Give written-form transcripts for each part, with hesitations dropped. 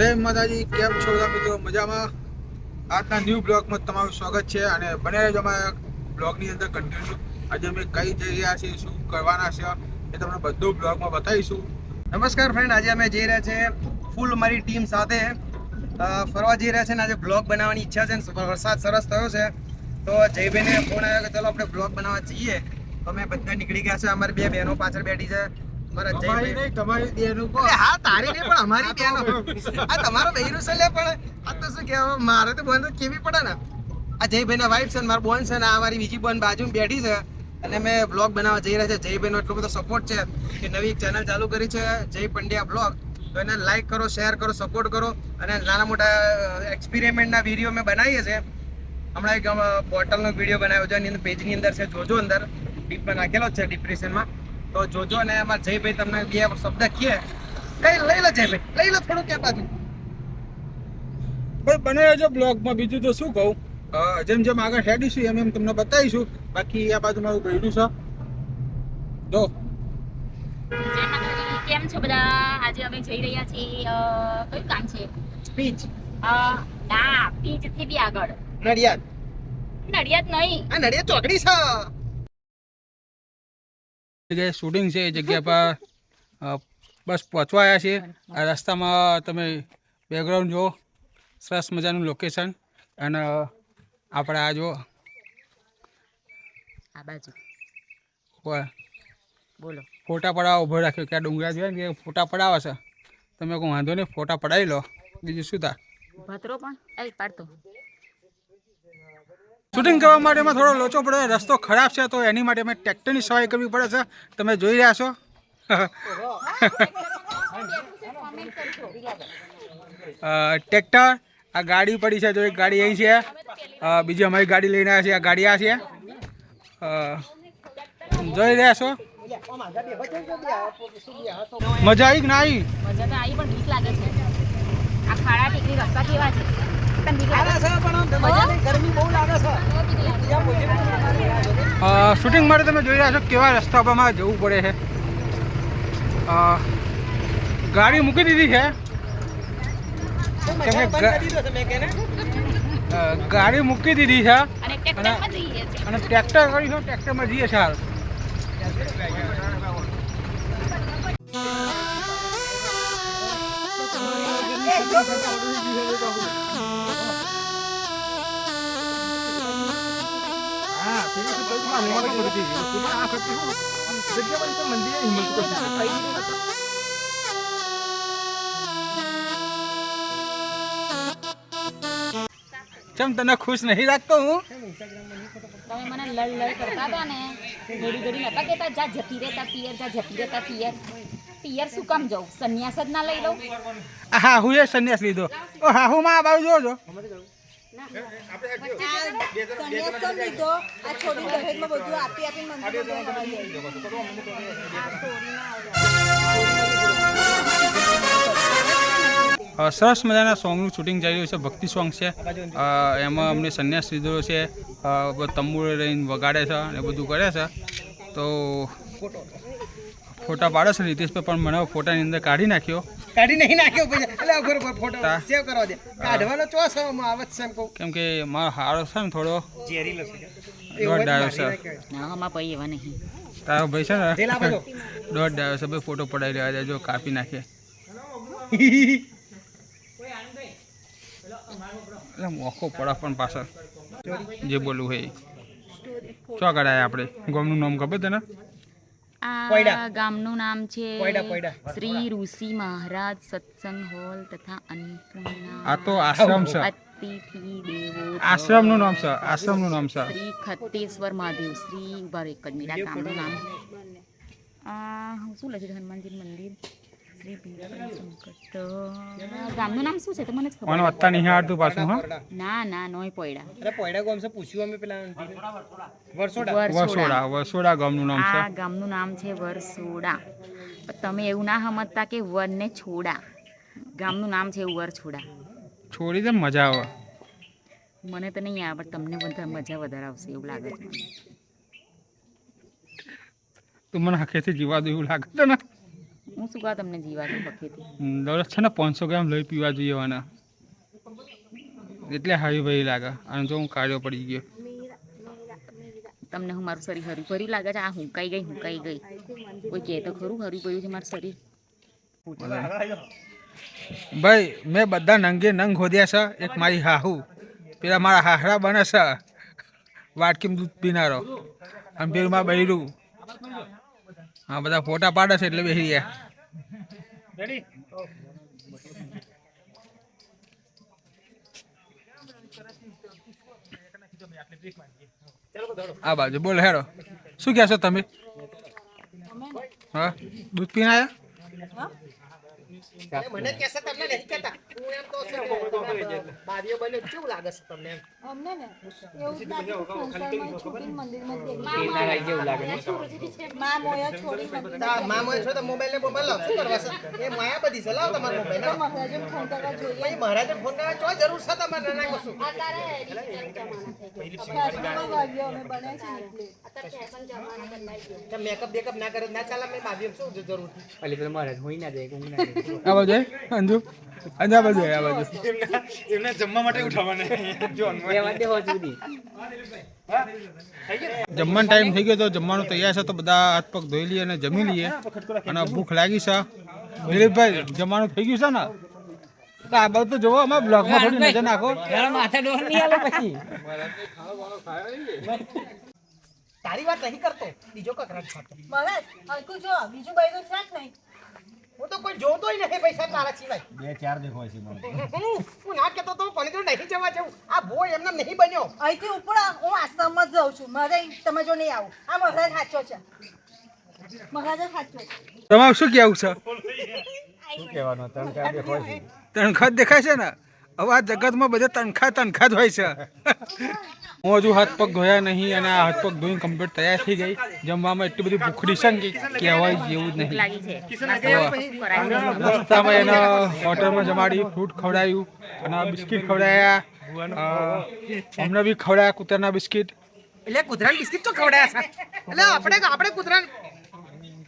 જય માતાજી, કેમ છો બધા મિત્રો? મજામાં? આજના ન્યૂ બ્લોગમાં તમારું સ્વાગત છે અને બને રહેજો અમારા બ્લોગની અંદર કન્ટિન્યુ. આજે અમે કઈ જઈ રહ્યા છીએ, શું કરવાના છે એ તમને બધું બ્લોગમાં બતાવીશું. નમસ્કાર ફ્રેન્ડ, આજે અમે જઈ રહ્યા છે ફૂલ મારી ટીમ સાથે ફરવા જઈ રહ્યા છે ને આજે બ્લોગ બનાવવાની ઈચ્છા છે ને વરસાદ સરસ થયો છે તો જયભાઈને ફોન આવ્યો કે ચાલો આપણે બ્લોગ બનાવવા જઈએ. તો અમે બધા નીકળી ગયા છે. અમારી બે બહેનો પાછળ બેઠી છે. તમારી નહીં, તમારી બેનું કો. હા, તારી નહીં પણ અમારી બહેનો. આ તમારો બહેરું છે લે, પણ આ તો શું કહેવાય, મારે તો બોન કેવી પડે ને. આ જયભાઈના વાઈફ છે ને મારા બોન છે ને આ મારી બીજી બોન બાજુમાં બેઠી છે અને અમે બ્લોગ બનાવવા જઈ રહ્યા છે. જયભાઈનો એટલો બધો સપોર્ટ છે કે નવી ચેનલ ચાલુ કરી છે જય પંડ્યા બ્લોગ. તો એને લાઈક કરો, શેર કરો, સપોર્ટ કરો અને નાના મોટા એક્સપેરિમેન્ટના વિડીયો અમે બનાવીએ છીએ. હમણાં એક બોટલનો વિડીયો બનાવ્યો છે એની પેજની અંદર છે, જોજો. અંદર ડીપમાં નાખેલો જ છે ડિપ્રેશનમાં, તો જોજો. અને અમારા જયભાઈ તમને બે શબ્દ કહે, લઈ લો જયભાઈ, લઈ લો થોડું કે બાજુ. બસ બને રહેજો બ્લોગમાં. બીજું તો શું કહું, જેમ જેમ આગળ હેડીશું એમ એમ તમને બતાવીશું. બાકી આ બાજુ મારું ગયડું છે જો. જય માતાજી, કેમ છો બધા? આજે અમે જઈ રહ્યા છીએ કયું ગામ છે? સ્પીચ ના, પીચ થી બી આગળ. નડિયાદ. નડિયાદ નહીં, આ નડિયાદ ચોકડી છે. જગ્યાએ શૂટિંગ છે એ જગ્યા પર બસ પહોંચવા આવ્યા છીએ. આ રસ્તામાં તમે બેકગ્રાઉન્ડ જુઓ, સરસ મજાનું લોકેશન. અને આપણે આ જુઓ, આ બાજુ બોલો. ફોટા પડાવવા ઊભો રાખ્યો કે આ ડુંગરા જોઈએ ને કે ફોટા પડાવે છે. તમે કોઈ વાંધો નહીં, ફોટા પડાવી લો, બીજું શું થાય. ભત્રો પણ પાડતો. શૂટિંગ કરવા માટે એમાં થોડો લોચો પડે, રસ્તો ખરાબ છે તો એની માટે અમે ટ્રેક્ટરની સવારી કરવી પડે છે. તમે જોઈ રહ્યા છો. ટ્રેક્ટર, આ ગાડી પડી છે જો, એક ગાડી અહીં છે, બીજી અમારી ગાડી લઈને આવ્યા છે. આ ગાડી આ છે, જોઈ રહ્યા છો. મજા આવી કે ના આવી? મજા તો આવી પણ બીક લાગે છે. આ ખાડા ટેકરી રસ્તા કેવા છે? તને બીક લાગે છે? ગરમી બહુ લાગે છે. શૂટિંગ માટે તમે જોઈ રહ્યા છો કેવા રસ્તા પર મારે જવું પડે છે. ગાડી મૂકી દીધી છે ગાડી મૂકી દીધી છે અને ટ્રેક્ટરમાં જઈએ છે. અને ટ્રેક્ટર કરીશું, ટ્રેક્ટરમાં જઈએ છે હાલ. ચમ તને ખુશ નહીં રાખતો હું? તમે મને લડ કરતા હતા ને, ઘડી ઘડી નતા કહેતા જા જતી રહેતા પિયર, જા જતી રહેતા પિયર. પિયર શું કામ જાઉં? સંન્યાસ જ ના લઈ લઉં? હા, હું એ સંન્યાસ લીધો. ઓ હા, હું માં બાજુ જોજો. સરસ મજાના સોંગનું શૂટિંગ ચાલી રહ્યું છે, ભક્તિ સોંગ છે. એમાં અમને સંન્યાસ લીધો છે, તંબુરે લઈને વગાડે છે અને બધું કરે છે. તો ફોટા પાડે છે રીતેશભાઈ, પણ મને ફોટાની અંદર કાઢી નાખ્યો. કાઢી નહીં નાખ્યો એટલે ફોટો સેવ કરવા દે. કાઢવાનો ચોસ આવે છે એમ કહું, કેમ કે મારો હારો છે ને થોડો ઝેરીલો છે. દોઢ ડાયો છે. ના, આમાં ભાઈ એવા નહીં. તારો ભાઈ છે ને તેલ આપો તો. દોઢ ડાયો છે ભાઈ, ફોટો પડાવી લેવા દે જો, કાપી નાખીએ. એટલે મોખો પડા પણ પાછળ જે બોલવું હોય ચો કરાય. આપણે ગામનું નામ ખબર તને? આ ગામનું નામ છે શ્રી ઋષિ મહારાજ સત્સંગ હોલ તથા અન્નપૂર્ણા. આ તો આશ્રમ છે, અતિથિ દેવો આશ્રમનું નામ છે, આશ્રમનું નામ છે. શ્રી ખત્તેશ્વર મહાદેવ. શ્રી ઉભા એક જ મિનિટ, આ ગામનું નામ શું લખ્યું? હનુમાનજી મંદિર. શ્રી ગામનું નામ શું છે તો મને જ ખબર. મને અત્યારે નહીં આવડતું પાછું. હા, ના ના, નોય પોયડા. અરે પોયડા ગામ છે, પૂછ્યું અમે પેલા વરસોડા. વરસોડા ગામનું નામ છે. આ ગામનું નામ છે વરસોડા. તમે એવું ના સમજતા કે વરને છોડા. ગામનું નામ છે એવું વરછોડા. છોડી દે, મજા આવે. મને તો નહીં આવે, પણ તમને બધા મજા વધારે આવશે એવું લાગે છે મને. તું મને હકેથી જીવા દે એવું લાગે છે ને? હું શું કહો તમને જીવાતું પકેથી દરરોજ છે ને 500 ગ્રામ લોહી પીવા જોઈએ વાના એટલે હારી ભાઈ લાગે અને જો હું કાર્યો પડી ગયો તમને હું મારું શરીર હરી ભરી લાગે છે આ હુંકાઈ ગઈ કોઈ કહે તો ખરું હરી ભર્યું છે મારું શરીર ભાઈ મેં બધા નંગે નંગ ખોદ્યા છે એક મારી હાહુ પેલા મારા હાહરા બને છે વાટકીમાં દૂધ પીનારો અને પેલું મારા બૈરું હા બધા ફોટા પાડે છે એટલે બેસી ગયા આ બાજુ બોલ હેરો શું કહેશો તમે હા દૂધ પીને આવ્યા મને કહેશે તમને નહીં કહેતા હું એમ તો છું બારીઓ બન્યો કેવું લાગે છે તમને એમ અમને ને એવું જ લાગે સંસારમાં છોડીને મંદિરમાં જ માં મોયા છોડી મંદિરમાં માં મોય છો તો મોબાઈલ લાવ શું કરવા છે એ માયા બધી છે લાવ તમારો મોબાઈલ લાવ મહારાજે ફોન કરવા જોઈએ ભાઈ મહારાજે ફોન કરવા ચો જરૂર છે તમારે નાના કશું ફેશનમાં વાગ્યો અમે બને છે એટલે મેકઅપ બેકઅપ ના કરે ના ચાલે મેં બાજુ શું જરૂર અલી પેલા મહારાજ હોય ના જાય ઊંઘ ના આ બાજુ અંજુ અંજા બાજુ આ બાજુ એમને જમવા માટે ઉઠાવવાને જો એમાં દે હોજ સુધી જમવાનો ટાઈમ થઈ ગયો તો જમવાનું તૈયાર છે તો બધા હાથ પગ ધોઈ લઈએ અને જમી લઈએ અને ભૂખ લાગી છે દિલીપભાઈ જમવાનું થઈ ગયું છે ને તો આ બધું તો જોવો અમારા બ્લોગમાં થોડી નજર નાખો માથા ડોર નહીં આલો પછી તારી વાત નહીં કરતો બીજો કકરાટ ખાતો મહારાજ હલકું જો બીજું બૈરું છે જ નહીં હું તો કોઈ જોતોય નહીં પૈસા તારા સિવાય 2-4 દેખાય છે મને હું ના કહેતો તો પણ તો નહીં જવા જવું આ બોય એમને નહીં બન્યો અહીંથી ઉપડા હું આશ્રમમાં જ જાઉં છું મારે તમે જો નહીં આવું આ મહારાજ સાચો છે મહારાજ જ સાચો છે તમારું શું કહેવું છે શું કહેવાનું 3-4 દેખાય છે તણખા જ દેખાય છે ને હવે આ જગતમાં બધા તણખા જ હોય છે હું હજુ હાથ પગ ધોયા નહીં અને આ હાથ પગ ધોઈને કમ્પ્લીટ તૈયાર થઈ ગઈ જમવામાં એટલી બધી ભૂખડી છે ને કે કહેવાય જેવું જ નહીં લાગી છે રસ્તામાં એને હોટલમાં જમાડી ફ્રૂટ ખવડાવ્યું અને બિસ્કિટ ખવડાવ્યા અમને બી ખવડાયા કૂતરના બિસ્કિટ એટલે કૂતરાને બિસ્કિટ તો ખવડાયા છે એટલે આપણે કૂતરાને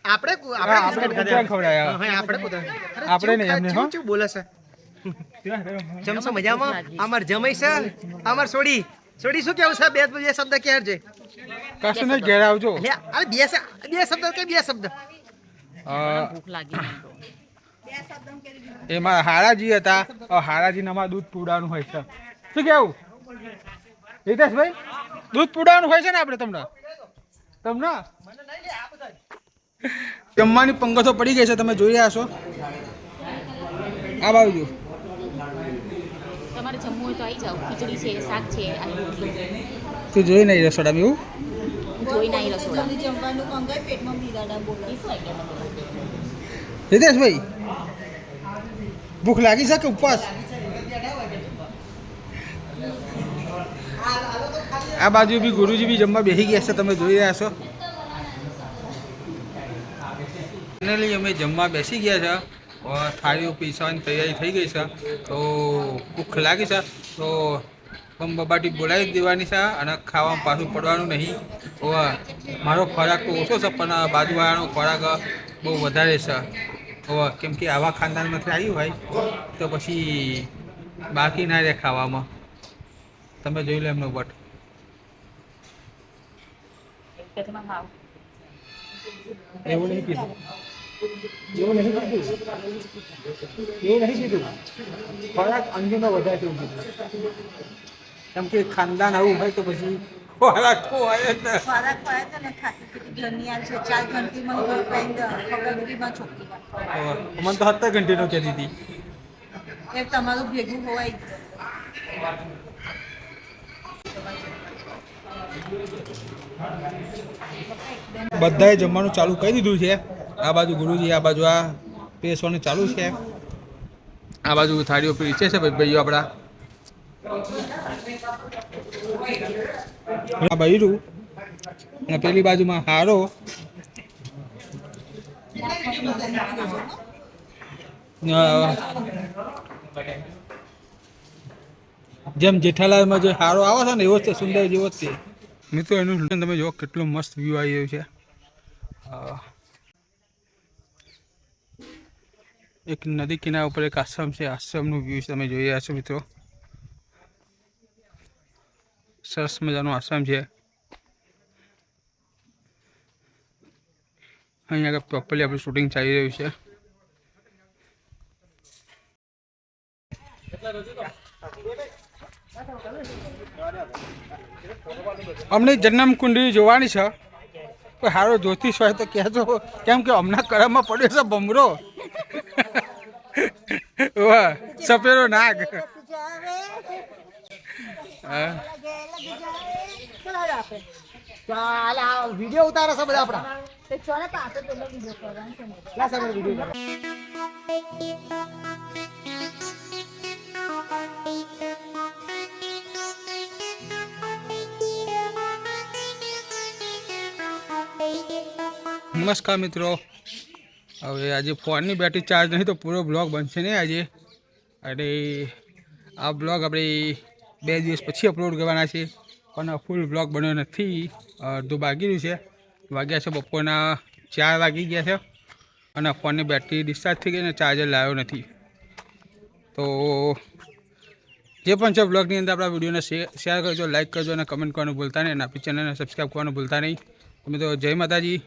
આપણે બિસ્કિટ ખવડાયા હા આપણે કૂતરાને આપણે નહીં એમને હો શું બોલે છે જમશો મજામાં અમાર જમાઈ છે અમાર સોડી શું કેવું છે બે શબ્દ કહે છે કશું નહીં ઘેર આવજો બે શબ્દ કે બે શબ્દ ભૂખ લાગી મને તો. એમાં હારાજી હતા હારાજીને અમારે દૂધ પીવડાવવાનું હોય છે શું કેવું હિતેશભાઈ દૂધ પીવડાવવાનું હોય છે ને આપણે તમને જમવાની પંગતો પડી ગઈ છે તમે જોઈ રહ્યા છો આ બાજુ તમારે જમવું હોય તો આવી જાઓ ખીચડી છે શાક છે અને રોટલી તું જોઈ નહીં રસોડામાં એવું જોઈ ના આવી રસોડા જલ્દી જમવાનું મંગાય પેટમાં બિરાડા બોલે એ શું આઈડિયા તમે હિતેશભાઈ ભૂખ લાગી છે કે ઉપવાસ આ બાજુ બી ગુરુજી બી જમવા બેસી ગયા છે તમે જોઈ રહ્યા છો ફાઇનલી અમે જમવા બેસી ગયા છે થાળીઓ પીસવાની તૈયારી થઈ ગઈ છે તો ભૂખ લાગી છે તો બબાટી બોલાવી દેવાની છે અને ખાવામાં પાછું પડવાનું નહીં મારો ખોરાક તો ઓછો છે પણ બાજુવાળાનો ખોરાક બહુ વધારે છે કેમ કે આવા ખાનદાનમાંથી આવ્યું હોય તો પછી બાકી ના રહે ખાવામાં તમે જોઈ લો એમનો બટ તેમાં ખાવ એવું નહીં કીધું ખોરાક અંગેનો વધારે એવું કીધું કેમ કે ખાનદાન આવું હોય તો પછી ખોરાક તો હોય જ ને ખોરાક ખવાય તો ને ખાતી પીતી ઘરની આ છે 4 ઘંટીમાં ગોળ પાઈને ખવડાવીમાં છોકરીમાં મને તો 70 ઘંટીનો કહેતી હતી એ તમારું ભેગું હોવાય બધાએ જમવાનું ચાલુ કરી દીધું છે આ બાજુ ગુરુજી આ બાજુ આ પેસવાનું ચાલુ છે આ બાજુ થાળીઓ પીરસે છે ભાઈઓ આપણા આ બૈરું અને પેલી બાજુમાં હારો જેમ જેઠાલાલમાં જે હારો આવે છે ને એવો જ છે સુંદર જેવો જ છે મિત્રો એનું તમે જો કેટલું મસ્ત વ્યૂ આવી રહ્યું છે એક નદી કિનારા ઉપર એક આશ્રમ છે. આશ્રમનું વ્યૂ તમે જોઈ રહ્યા છો મિત્રો. સરસ મજાનો આશ્રમ છે. અહીંયા આગળ પ્રોપરલી આપણું શૂટિંગ ચાલી રહ્યું છે. અમને જન્મ કુંડળી જોવાની છે. કોઈ સારો જ્યોતિષ હોય તો કહેજો, કેમ કે હમણાં કરમમાં પડ્યો છે ભમરો. વાહ, સફેરો નાગ. હા, ચાલ આ વિડીયો ઉતારે છે બધા આપણા. તો ચાલો પાછળ પેલો બીજો કરવાનો છે ને. લા સામે વિડીયો નમસ્કાર મિત્રો. હવે આજે ફોનની બેટરી ચાર્જ નહીં તો પૂરો બ્લોગ બનશે નહીં આજે. અને આ બ્લોગ આપણે 2 દિવસ પછી અપલોડ કરવાના છે, પણ ફૂલ બ્લોગ બન્યો નથી. અડધું બાકી રહ્યું છે. વાગ્યા છે બપોરના 4 વાગી ગયા છે અને ફોનની બેટરી ડિસ્ચાર્જ થઈ ગઈ અને ચાર્જર લાવ્યો નથી. તો જે પણ છે બ્લોગની અંદર આપણા વિડીયોને શેર કરજો, લાઇક કરજો અને કમેન્ટ કરવાનું ભૂલતા નહીં. અને આપણી ચેનલને સબસ્ક્રાઈબ કરવાનું ભૂલતા નહીં. તમે તો જય માતાજી.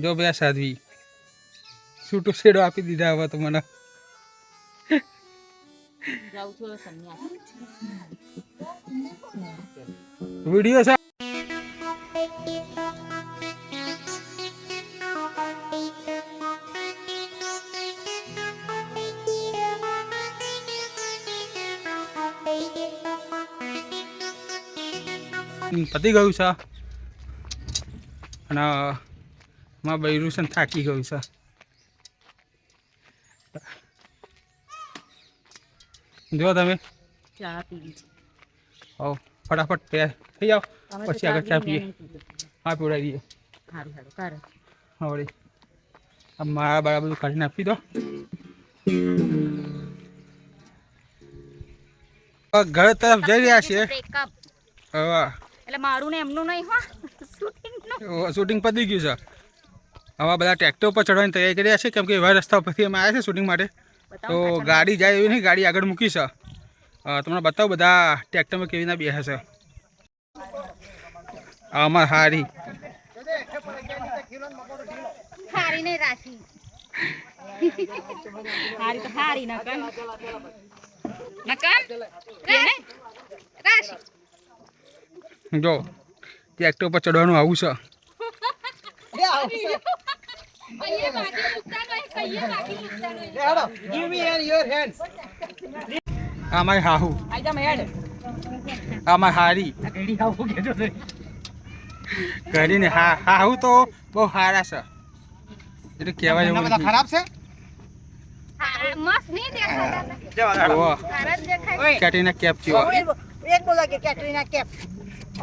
જો ભાઈ સાધ્વી છૂટો શેડો આપી દીધા હવે તો મને. જાઉં છું સંન્યાસ. વિડીયો છે. પતી ગયું છે અને માં બૈરું છે ને થાકી ગયું છે. જો તમે ચા પીવી છે. આવો ફટાફટ તૈયાર થઈ જાઓ, પછી આગળ ચા પીએ. હા, પીવડાવી દઈએ. સારું સારું કરે. હા વળી આ મારા બાળા બધું કાઢીને આપી દો. ઘર તરફ જઈ રહ્યા છીએ. બ્રેકઅપ હવે એટલે મારું ને એમનું નહીં હો, શૂટિંગનું. શૂટિંગ પતી ગયું છે. હવે બધા ટ્રેક્ટર ઉપર ચડવાની તૈયારી કરી રહ્યા છે, કેમ કે એવા રસ્તા પરથી અમે આવ્યા છે શૂટિંગ માટે. તો ગાડી જાય એવી નહીં, ગાડી આગળ મૂકી છે. તમને બતાવો બધા ટ્રેક્ટરમાં કેવી રીતના બેસે છે. આમાં હારી હારી નહીં રાશી. હારી તો હારી નકન રાશી. જો ટ્રેક્ટર ઉપર ચડવાનું આવું છે. Give me your hands. આ મારી હાહુ, આઈ જા મેડ. આ મારી હારી. આ ઘડી આવું કેજો તો. કરીને હાહુ તો બહુ સારા છે, એટલે કહેવાય એવું નથી. ખરાબ છે. મસ્ત નહીં દેખાતા. જુઓ સારા જ દેખાય. કેટરીના કેફ જેવા. એક બોલા કે કેટરીના કેપ.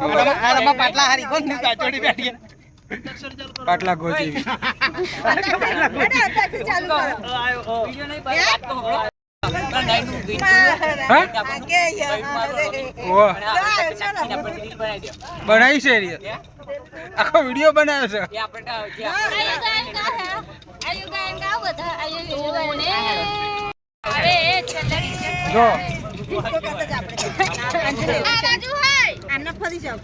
આ રમા પાટલા હારી કોણ ની ગાચોડી બેઠી. પાટલા ગોજી. અરે અત્યારથી ચાલુ કરો. હા? આગે યાર. ઓહ, ચાલો. બનાવી છે એરી. આખો વિડીયો બનાવ્યો છે. જો આમને ફરી જાવ.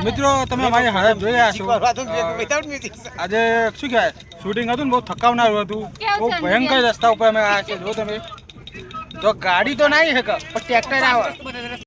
મિત્રો તમે અમારી હાલત જોઈ રહ્યા છો. Without music. આજે શું કહેવાય શૂટિંગ હતું ને, બહુ થકાવનારું હતું. બહુ ભયંકર રસ્તા ઉપર અમે આવ્યા છે. જો તમે તો ગાડી તો નહીં શકે પણ ટ્રેક્ટર આવે.